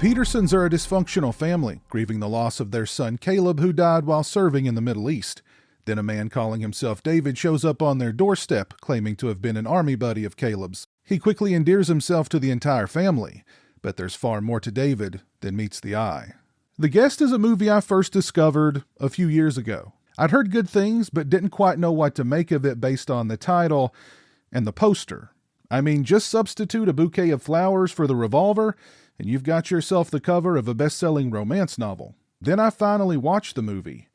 Petersons are a dysfunctional family, grieving the loss of their son Caleb, who died while serving in the Middle East. Then a man calling himself David shows up on their doorstep, claiming to have been an army buddy of Caleb's. He quickly endears himself to the entire family, but there's far more to David than meets the eye. The Guest is a movie I first discovered a few years ago. I'd heard good things, but didn't quite know what to make of it based on the title and the poster. I mean, just substitute a bouquet of flowers for the revolver, and you've got yourself the cover of a best-selling romance novel. Then I finally watched the movie,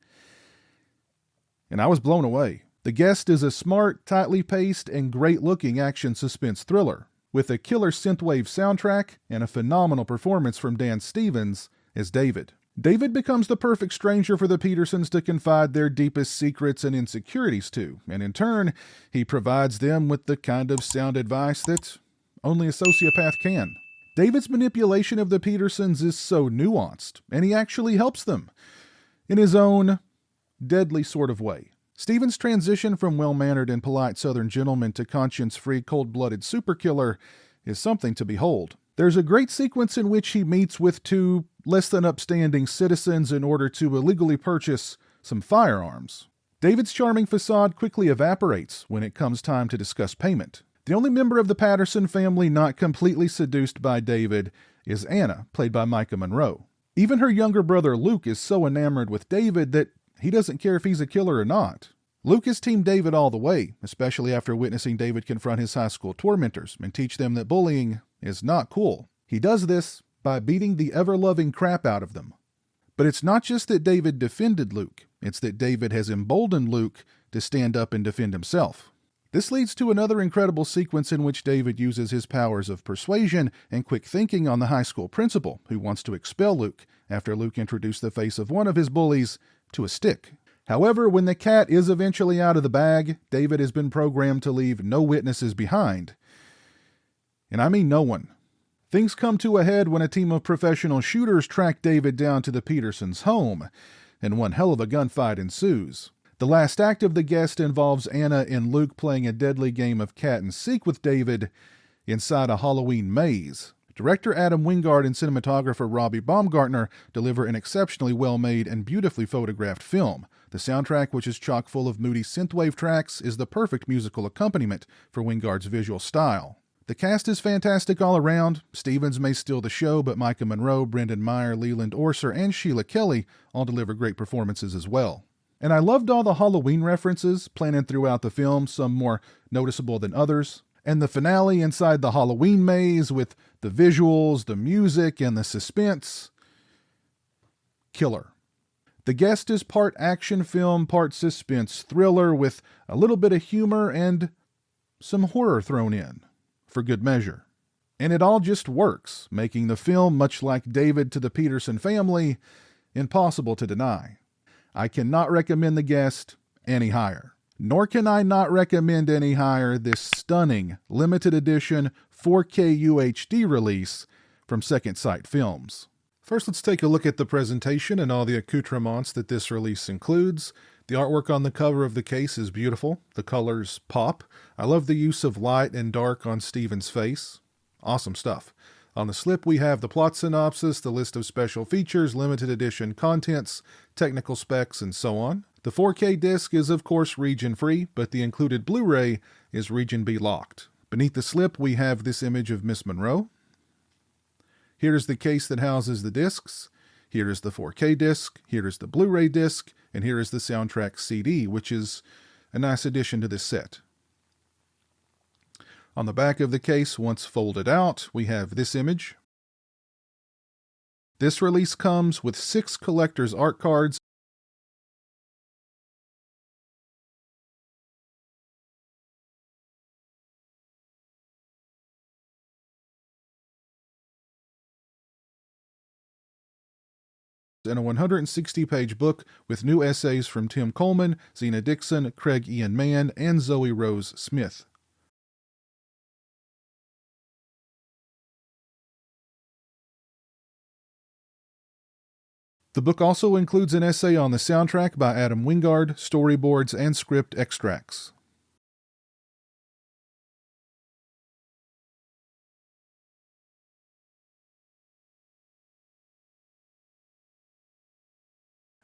and I was blown away. The Guest is a smart, tightly paced, and great-looking action suspense thriller, with a killer synthwave soundtrack and a phenomenal performance from Dan Stevens as David. David becomes the perfect stranger for the Petersons to confide their deepest secrets and insecurities to, and in turn, he provides them with the kind of sound advice that only a sociopath can. David's manipulation of the Petersons is so nuanced, and he actually helps them in his own deadly sort of way. Stevens' transition from well-mannered and polite Southern gentleman to conscience-free, cold-blooded superkiller is something to behold. There's a great sequence in which he meets with two less-than-upstanding citizens in order to illegally purchase some firearms. David's charming facade quickly evaporates when it comes time to discuss payment. The only member of the Patterson family not completely seduced by David is Anna, played by Micah Monroe. Even her younger brother Luke is so enamored with David that he doesn't care if he's a killer or not. Luke is Team David all the way, especially after witnessing David confront his high school tormentors and teach them that bullying is not cool. He does this by beating the ever-loving crap out of them. But it's not just that David defended Luke, it's that David has emboldened Luke to stand up and defend himself. This leads to another incredible sequence in which David uses his powers of persuasion and quick thinking on the high school principal, who wants to expel Luke after Luke introduced the face of one of his bullies to a stick. However, when the cat is eventually out of the bag, David has been programmed to leave no witnesses behind. And I mean no one. Things come to a head when a team of professional shooters track David down to the Petersons' home, and one hell of a gunfight ensues. The last act of The Guest involves Anna and Luke playing a deadly game of cat and seek with David inside a Halloween maze. Director Adam Wingard and cinematographer Robbie Baumgartner deliver an exceptionally well-made and beautifully photographed film. The soundtrack, which is chock full of moody synthwave tracks, is the perfect musical accompaniment for Wingard's visual style. The cast is fantastic all around. Stevens may steal the show, but Micah Monroe, Brendan Meyer, Leland Orser, and Sheila Kelly all deliver great performances as well. And I loved all the Halloween references planted throughout the film, some more noticeable than others. And the finale inside the Halloween maze with the visuals, the music, and the suspense. Killer. The Guest is part action film, part suspense thriller with a little bit of humor and some horror thrown in, for good measure. And it all just works, making the film, much like David to the Peterson family, impossible to deny. I cannot recommend The Guest any higher. Nor can I not recommend any higher this stunning, limited edition 4K UHD release from Second Sight Films. First, let's take a look at the presentation and all the accoutrements that this release includes. The artwork on the cover of the case is beautiful. The colors pop. I love the use of light and dark on Stephen's face. Awesome stuff. On the slip, we have the plot synopsis, the list of special features, limited edition contents, technical specs, and so on. The 4K disc is, of course, region-free, but the included Blu-ray is Region B locked. Beneath the slip, we have this image of Miss Monroe. Here is the case that houses the discs. Here is the 4K disc. Here is the Blu-ray disc. And here is the soundtrack CD, which is a nice addition to this set. On the back of the case, once folded out, we have this image. This release comes with 6 collector's art cards. And a 160-page book with new essays from Tim Coleman, Zena Dixon, Craig Ian Mann, and Zoe Rose Smith. The book also includes an essay on the soundtrack by Adam Wingard, storyboards, and script extracts.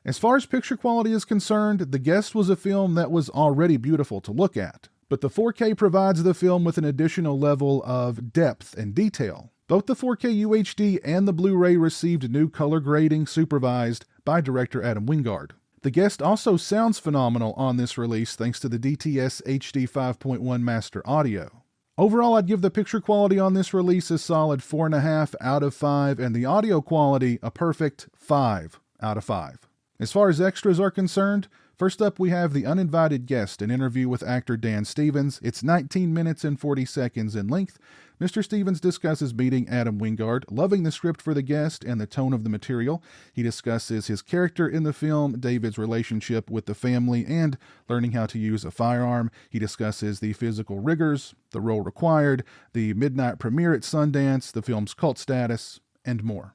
As far as picture quality is concerned, The Guest was a film that was already beautiful to look at, but the 4K provides the film with an additional level of depth and detail. Both the 4K UHD and the Blu-ray received new color grading supervised by director Adam Wingard. The Guest also sounds phenomenal on this release thanks to the DTS HD 5.1 master audio. Overall, I'd give the picture quality on this release a solid 4.5 out of 5 and the audio quality a perfect 5 out of 5. As far as extras are concerned, first up we have The Uninvited Guest, an interview with actor Dan Stevens. It's 19 minutes and 40 seconds in length. Mr. Stevens discusses meeting Adam Wingard, loving the script for The Guest and the tone of the material. He discusses his character in the film, David's relationship with the family, and learning how to use a firearm. He discusses the physical rigors, the role required, the midnight premiere at Sundance, the film's cult status, and more.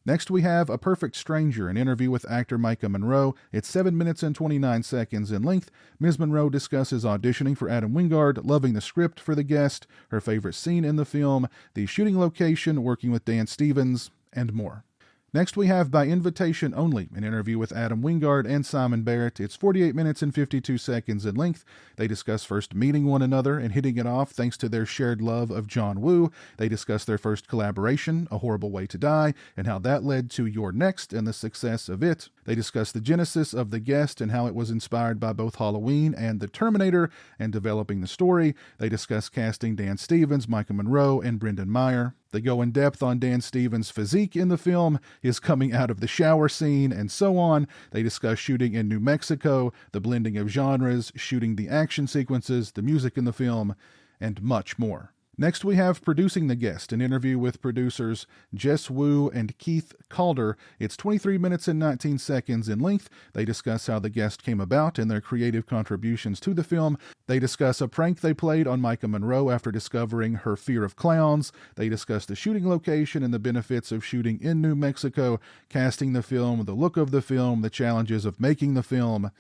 Next, we have A Perfect Stranger, an interview with actor Micah Monroe. It's 7 minutes and 29 seconds in length. Ms. Monroe discusses auditioning for Adam Wingard, loving the script for The Guest, her favorite scene in the film, the shooting location, working with Dan Stevens, and more. Next, we have By Invitation Only, an interview with Adam Wingard and Simon Barrett. It's 48 minutes and 52 seconds in length. They discuss first meeting one another and hitting it off thanks to their shared love of John Woo. They discuss their first collaboration, A Horrible Way to Die, and how that led to Your Next and the success of it. They discuss the genesis of The Guest and how it was inspired by both Halloween and The Terminator and developing the story. They discuss casting Dan Stevens, Micah Monroe, and Brendan Meyer. They go in depth on Dan Stevens' physique in the film, his coming out of the shower scene, and so on. They discuss shooting in New Mexico, the blending of genres, shooting the action sequences, the music in the film, and much more. Next, we have Producing The Guest, an interview with producers Jess Wu and Keith Calder. It's 23 minutes and 19 seconds in length. They discuss how The Guest came about and their creative contributions to the film. They discuss a prank they played on Micah Monroe after discovering her fear of clowns. They discuss the shooting location and the benefits of shooting in New Mexico, casting the film, the look of the film, the challenges of making the film,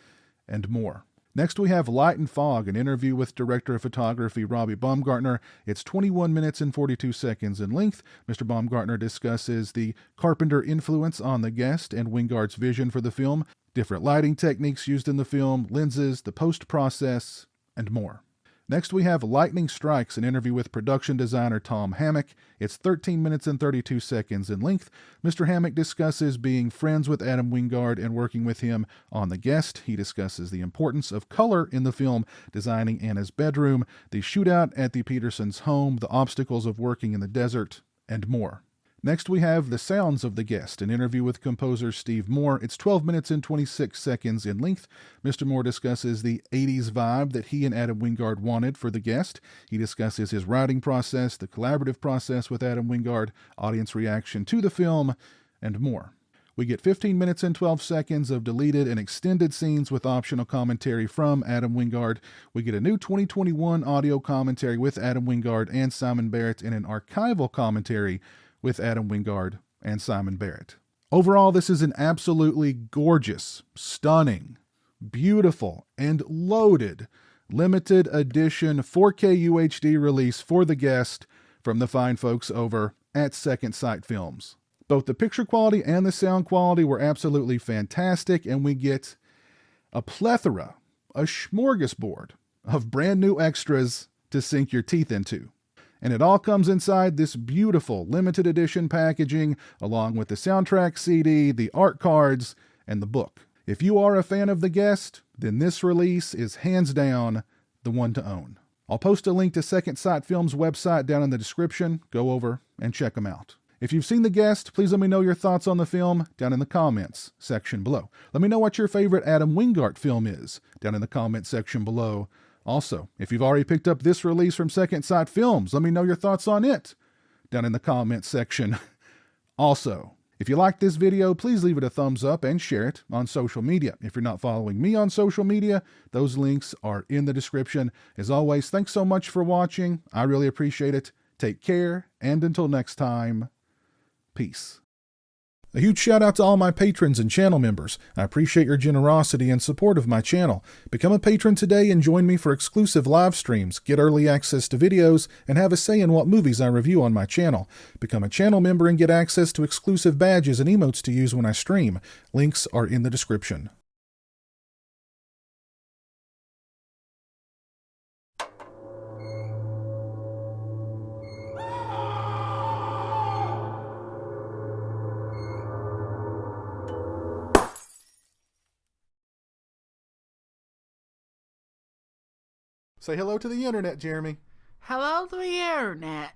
and more. Next, we have Light and Fog, an interview with director of photography Robbie Baumgartner. It's 21 minutes and 42 seconds in length. Mr. Baumgartner discusses the Carpenter influence on The Guest and Wingard's vision for the film, different lighting techniques used in the film, lenses, the post-process, and more. Next, we have Lightning Strikes, an interview with production designer Tom Hammock. It's 13 minutes and 32 seconds in length. Mr. Hammock discusses being friends with Adam Wingard and working with him on The Guest. He discusses the importance of color in the film, designing Anna's bedroom, the shootout at the Petersons' home, the obstacles of working in the desert, and more. Next, we have The Sounds of The Guest, an interview with composer Steve Moore. It's 12 minutes and 26 seconds in length. Mr. Moore discusses the 80s vibe that he and Adam Wingard wanted for The Guest. He discusses his writing process, the collaborative process with Adam Wingard, audience reaction to the film, and more. We get 15 minutes and 12 seconds of deleted and extended scenes with optional commentary from Adam Wingard. We get a new 2021 audio commentary with Adam Wingard and Simon Barrett and an archival commentary with Adam Wingard and Simon Barrett. Overall, this is an absolutely gorgeous, stunning, beautiful, and loaded limited edition 4K UHD release for The Guest from the fine folks over at Second Sight Films. Both the picture quality and the sound quality were absolutely fantastic, and we get a plethora, a smorgasbord of brand new extras to sink your teeth into. And it all comes inside this beautiful limited edition packaging, along with the soundtrack CD, the art cards, and the book. If you are a fan of The Guest, then this release is hands down the one to own. I'll post a link to Second Sight Films' website down in the description. Go over and check them out. If you've seen The Guest, please let me know your thoughts on the film down in the comments section below. Let me know what your favorite Adam Wingard film is down in the comments section below. Also, if you've already picked up this release from Second Sight Films, let me know your thoughts on it down in the comments section. Also, if you liked this video, please leave it a thumbs up and share it on social media. If you're not following me on social media, those links are in the description. As always, thanks so much for watching. I really appreciate it. Take care, and until next time, peace. A huge shout out to all my patrons and channel members. I appreciate your generosity and support of my channel. Become a patron today and join me for exclusive live streams, get early access to videos, and have a say in what movies I review on my channel. Become a channel member and get access to exclusive badges and emotes to use when I stream. Links are in the description. Say hello to the internet, Jeremy. Hello to the internet.